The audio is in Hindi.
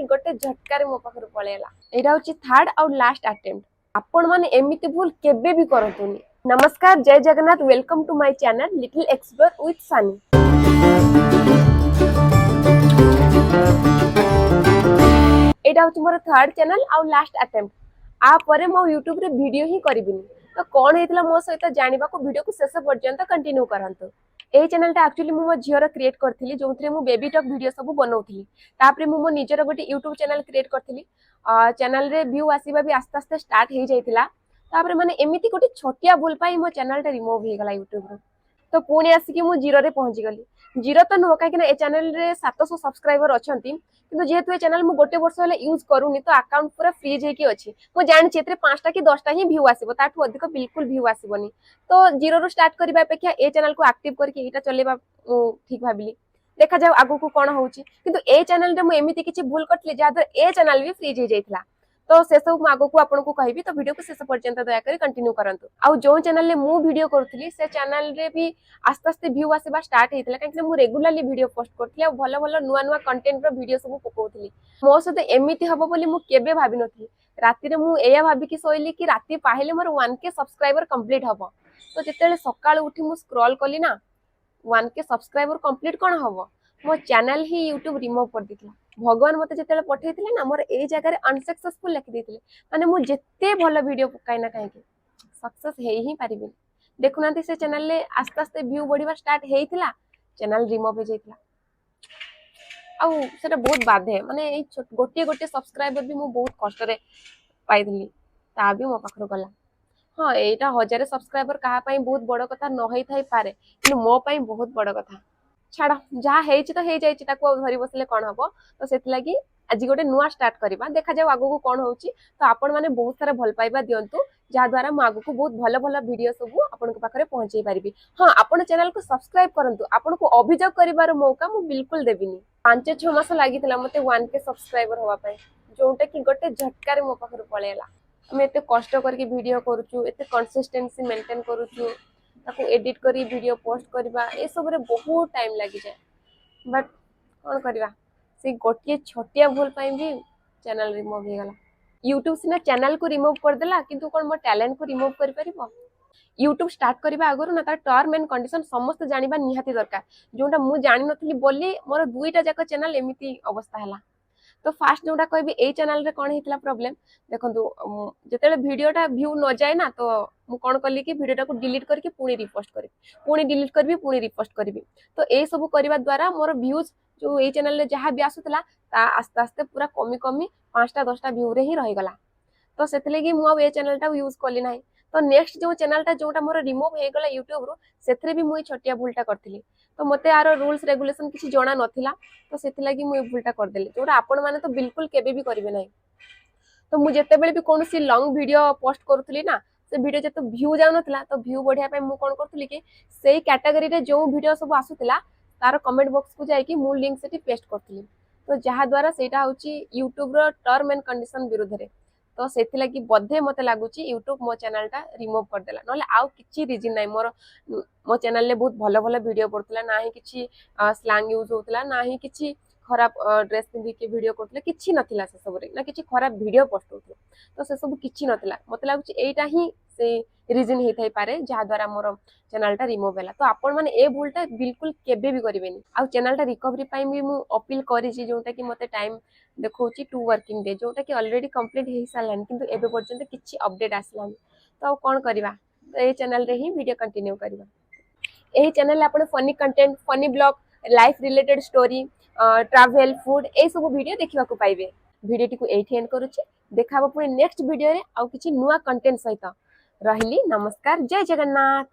कि गोटे झटकार मो पाखर पळेला एटा होची थर्ड और लास्ट अटेम्प्ट आपण माने एमिति भूल केबे भी करतुनी। नमस्कार, जय Jagannath, welcome to my channel little explore with Sunny. एटा होची मोर थर्ड चैनल और लास्ट अटेम्प्ट। आ परे मो YouTube रे वीडियो ही करिबिनी। तो कोन हेतला मो सहित जानिबा को वीडियो को शेष पर्यंत कंटिन्यू करंतु। ए चैनल टा एक्चुअली मो झियर क्रिएट करथिली जोंथरे मो बेबी टॉक वीडियो सब बनौथिली। तापरे मो निजर गोटे YouTube चैनल क्रिएट करथिली। चैनल रे व्यू आसीबा भी आस्ते आस्ते स्टार्ट हे जाइतिला। तापरे माने एमिति गोटे छोटिया भूल पाई मो चैनल टा रिमूव हे गला YouTube रो। तो पुणी आसिकी मु जीरो रे पहुंच गली। जीरो तो नुह कहीं ए चैनल रे 700 सब्सक्राइबर अछंती, किंतु जेहेतु ए चैनल मु गोटे वर्ष हेले यूज करूनी तो अकाउंट पूरा फ्रीज हेकी अछि। मु जानि एतरे 5टा कि 10टा ही व्यू आसीबो, ताठू अधिक बिल्कुल व्यू आसीबोनी। तो जीरो रो स्टार्ट करबा अपेक्षा ए चैनल को एक्टिव करके एटा चलेबा ठीक भाबिली। देखा जाऊ आगु को कोन होउची। किंतु ए चैनल रे मु एमिति किछि भूल करतली जादर ए चैनल भी फ्रीज हे जाइतला। तो से सब आगो को आपन को कहबी, तो वीडियो को शेष पर्यंत दया करी कंटिन्यू करंतु। आ जो चैनल ले मु वीडियो करथली से चैनल रे भी आस्ते आस्ते व्यू आसीबा स्टार्ट हेतिला, काहे मु रेगुलरली वीडियो पोस्ट करथली आ भलो भलो नुवा नुवा कंटेंट रो वीडियो सब पकोथली। मो सते एमिति हबो बोली मु केबे भाबी नथली। राति रे मु एया भाबी कि सोइली कि राति पाहिले मोर 1k सब्सक्राइबर कंप्लीट हबो। तो जेतेले सकाळ उठी मु स्क्रॉल कली ना 1k सब्सक्राइबर कंप्लीट कोन हबो, मो चैनल ही YouTube रिमूव कर दिथिला। भगवान मते जेतेले पठेइथिले ना मोर ए जगह रे अनसक्सेसफुल लिखि देथिले। माने मु जेते भलो वीडियो पकाई ना काहे कि सक्सेस हे ही पारिबिनी। देखुनांती से चैनल ले आस्ते आस्ते व्यू बढ़िबा स्टार्ट हेइथिला, चैनल रिमूव हे जाइथिला। आउ सेटा बहुत बाधे, माने ए गोटे गोटे सब्सक्राइबर भी मु बहुत कष्ट रे पाइथिली, ता भी मो पाखरो गला। हाँ, एटा 1000 सब्सक्राइबर कहा पई बहुत बड़ कथा न होई थाई पारे, कि मो पई बहुत बड़ कथा। छाड़ जहा हेछि तो हे जाइछि, ताको धरि बसले कोन हबो। तो सेति लागि आज गोटे नुवा स्टार्ट करबा। देखा जाऊ आगु को कोन होउछि। तो आपण माने बहुत सारा भल पाइबा दियंतु, जा द्वारा म आगु को बहुत भलो भलो वीडियो सब आपण को पाखरे पहुंचै परिबी। हां, आपण चैनल को सब्सक्राइब करंतु। आपण को अभियोग करिवार मौका मु बिल्कुल देबिनी। 5-6 मास लागितला मते 1k सब्सक्राइबर होवा पई, जोंटा कि गोटे झटकार मो पाखरे पळेला। हम एते कष्ट करके वीडियो करूछु, एते कंसिस्टेंसी मेंटेन करूछु, ताको एडिट करी वीडियो पोस्ट करबा ए सब रे बहुत टाइम लागि जाय। बट कोन करबा, से गोटे छोटिया भूल पाई भी चैनल रिमूव हे गला। YouTube सिना चैनल को रिमूव कर देला, किंतु कोन मो टैलेंट को रिमूव करि परिबो। YouTube स्टार्ट करबा आगरु ना तार टर्म एंड कंडीशन समस्त जानिबा निहाती दरकार, जोंटा मु जानि नथली बोली मोर दुईटा जाक चैनल एमिति अवस्था हला। तो फास्ट जोटा कहबी ए चैनल रे कोन हेतला प्रॉब्लम देखंतु, जेतेले वीडियोटा व्यू न जाय ना, तो मु कोन कली कि वीडियोटा को डिलीट करके पुणी रिपोस्ट करबी, पुणी डिलीट करबी, पुणी रिपोस्ट करबी। तो ए सब करबा द्वारा मोर व्यूज जो ए चैनल रे जहा भी आसुतला ता आस्ते आस्ते पूरा कमी कमी 5टा 10टा व्यू रे ही रहि गला। तो सेतले कि मु ए चैनल टा यूज करली नाही। तो नेक्स्ट जो चैनल टा जोटा मोर रिमूव हे गला YouTube रो, सेथरे भी मु छोटिया भूलटा करथिली। तो मते आरो रूल्स रेगुलेशन किछि जणा नथिला, तो सेति लागि मु ए भूलटा कर देली, जोटा आपण माने तो बिल्कुल केबे भी करिवे नाही। तो मु जेते बेले भी कोनोसी लॉन्ग वीडियो पोस्ट करथली ना, से वीडियो जते व्यू जाउ नथिला, तो व्यू बढ़िया पे मु कोन करथली कि सेही कैटेगरी रे जो वीडियो सब आसुतला तार कमेंट बॉक्स को जाई कि मु लिंक सेठी पेस्ट करथली। तो जहा द्वारा सेटा होची YouTube रो टर्म एंड कंडीशन विरुद्ध रे। तो सेति लागि बद्धे मते लागुची YouTube मो चैनल टा रिमूव कर देला, नले आउ किछि रीजन नाही। मो चैनल ले बहुत भलो भलो वीडियो पड़तला, नाही किछि स्लैंग यूज होतला, नाही किछि खराब ड्रेस पिंधि के वीडियो करतले, किछि नथिला से सब रे ना, किछि खराब वीडियो पोस्ट होतला। तो से सब किछि नथिला, मते लागुची एटा ही से रीजन हे थाई पारे जहा द्वारा मोर चैनल टा रिमूव होला। तो आपण माने ए भूलटा बिल्कुल केबे भी करिवेनी। आ चैनल टा रिकवरी पाई भी मु अपील करी छी, जोटा कि मते टाइम देखौची 2 वर्किंग डे, जोटा कि ऑलरेडी कंप्लीट हे सालान, किंतु एबे पर्यंत किछि अपडेट आसलानी। तो कोन करबा, तो ए चैनल रे ही वीडियो कंटिन्यू करबा। एही चैनल ले आपण funny content, funny blog, life related story, travel, food ए सब वीडियो देखिबा को पाइबे। वीडियो टी को एठी एंड करूची, देखाबो पुनी नेक्स्ट वीडियो रे आउ किछि नुवा कंटेंट सहित। रहिली, नमस्कार, जय जगन्नाथ।